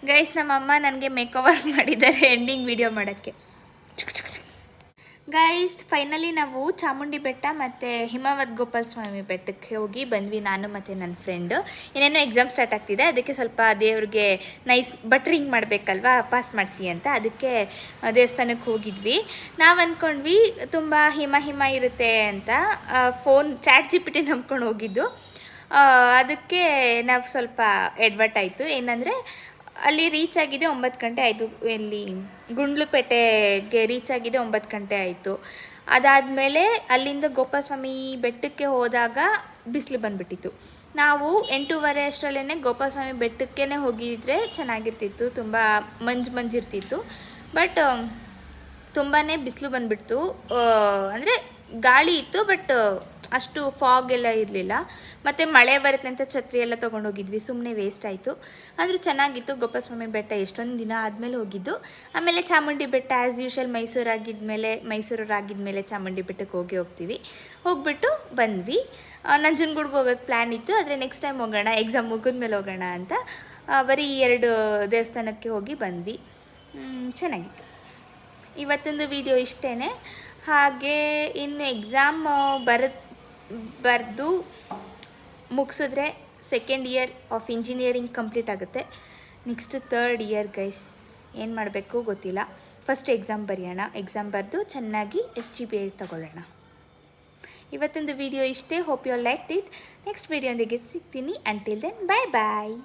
Guys ನಮ್ಮಮ್ಮ ನನಗೆ make over ಮಾಡಿದ್ದಾರೆ ಎಂಡಿಂಗ್ ವಿಡಿಯೋ ಮಾಡೋಕ್ಕೆ. ಗೈಸ್ ಫೈನಲಿ ನಾವು ಚಾಮುಂಡಿ ಬೆಟ್ಟ ಮತ್ತು ಹಿಮವದ್ ಗೋಪಾಲ ಸ್ವಾಮಿ ಬೆಟ್ಟಕ್ಕೆ ಹೋಗಿ ಬಂದ್ವಿ, ನಾನು ಮತ್ತು ನನ್ನ ಫ್ರೆಂಡು. ಏನೇನೋ ಎಕ್ಸಾಮ್ ಸ್ಟಾರ್ಟ್ ಆಗ್ತಿದೆ, ಅದಕ್ಕೆ ಸ್ವಲ್ಪ ದೇವ್ರಿಗೆ ನೈಸ್ ಬಟ್ರಿಂಗ್ ಮಾಡಬೇಕಲ್ವಾ, ಪಾಸ್ ಮಾಡಿಸಿ ಅಂತ, ಅದಕ್ಕೆ ದೇವಸ್ಥಾನಕ್ಕೆ ಹೋಗಿದ್ವಿ. ನಾವು ಅಂದ್ಕೊಂಡ್ವಿ ತುಂಬ ಹಿಮ ಇರುತ್ತೆ ಅಂತ. ಫೋನ್ ChatGPT ನಂಬ್ಕೊಂಡು ಹೋಗಿದ್ದು. ಅದಕ್ಕೆ ನಾವು ಸ್ವಲ್ಪ ಎಡ್ವರ್ಟ್ ಆಯಿತು. ಏನಂದರೆ ಅಲ್ಲಿ ರೀಚ್ ಆಗಿದೆ 9 ಗಂಟೆ ಆಯಿತು. ಇಲ್ಲಿ ಗುಂಡ್ಲುಪೇಟೆಗೆ ರೀಚ್ ಆಗಿದೆ 9 ಗಂಟೆ ಆಯಿತು. ಅದಾದಮೇಲೆ ಅಲ್ಲಿಂದ ಗೋಪಾಲಸ್ವಾಮಿ ಬೆಟ್ಟಕ್ಕೆ ಹೋದಾಗ ಬಿಸಿಲು ಬಂದುಬಿಟ್ಟಿತ್ತು. ನಾವು 8:30 ಅಷ್ಟರಲ್ಲೇ ಗೋಪಾಲಸ್ವಾಮಿ ಬೆಟ್ಟಕ್ಕೆ ಹೋಗಿದ್ರೆ ಚೆನ್ನಾಗಿರ್ತಿತ್ತು, ತುಂಬ ಮಂಜಿರ್ತಿತ್ತು. ಬಟ್ ತುಂಬಾ ಬಿಸಿಲು ಬಂದುಬಿಡ್ತು. ಅಂದರೆ ಗಾಳಿ ಇತ್ತು, ಬಟ್ ಅಷ್ಟು ಫಾಗ್ ಎಲ್ಲ ಇರಲಿಲ್ಲ. ಮತ್ತು ಮಳೆ ಬರುತ್ತೆ ಅಂತ ಛತ್ರಿ ಎಲ್ಲ ತೊಗೊಂಡೋಗಿದ್ವಿ, ಸುಮ್ಮನೆ ವೇಸ್ಟ್ ಆಯಿತು. ಆದರೂ ಚೆನ್ನಾಗಿತ್ತು. ಗೋಪಾಲಸ್ವಾಮಿ ಬೆಟ್ಟ ಎಷ್ಟೊಂದು ದಿನ ಆದಮೇಲೆ ಹೋಗಿದ್ದು. ಆಮೇಲೆ ಚಾಮುಂಡಿ ಬೆಟ್ಟ ಆ್ಯಸ್ ಯೂಶುವಲ್ ಮೈಸೂರಾಗಿದ್ಮೇಲೆ ಚಾಮುಂಡಿ ಬೆಟ್ಟಕ್ಕೆ ಹೋಗ್ಬಿಟ್ಟು ಬಂದ್ವಿ. ನಂಜನಗೂಡ್ಗೆ ಹೋಗೋಕ್ಕೆ ಪ್ಲ್ಯಾನ್ ಇತ್ತು, ಆದರೆ ನೆಕ್ಸ್ಟ್ ಟೈಮ್ ಹೋಗೋಣ, ಎಕ್ಸಾಮ್ ಮುಗಿದ್ಮೇಲೆ ಹೋಗೋಣ ಅಂತ ಬರೀ 2 ದೇವಸ್ಥಾನಕ್ಕೆ ಹೋಗಿ ಬಂದ್ವಿ. ಚೆನ್ನಾಗಿತ್ತು. ಇವತ್ತೊಂದು ವಿಡಿಯೋ ಇಷ್ಟೇ. ಹಾಗೆ ಇನ್ನು ಎಕ್ಸಾಮ್ ಬರೆದು ಮುಗಿಸಿದ್ರೆ second year of engineering complete ಆಗುತ್ತೆ. Next 3rd year guys. ಏನು ಮಾಡಬೇಕು ಗೊತ್ತಿಲ್ಲ. ಫಸ್ಟ್ ಎಕ್ಸಾಮ್ ಬರೆಯೋಣ, ಎಕ್ಸಾಮ್ ಬರೆದು ಚೆನ್ನಾಗಿ SGPA ತಗೊಳ್ಳೋಣ. ಇವತ್ತೊಂದು ವಿಡಿಯೋ ಇಷ್ಟೇ. Hope you liked it. Next ವಿಡಿಯೋಂದಿಗೆ ಸಿಗ್ತೀನಿ. ಅಂಟಿಲ್ ದೆನ್ ಬಾಯ್ ಬಾಯ್.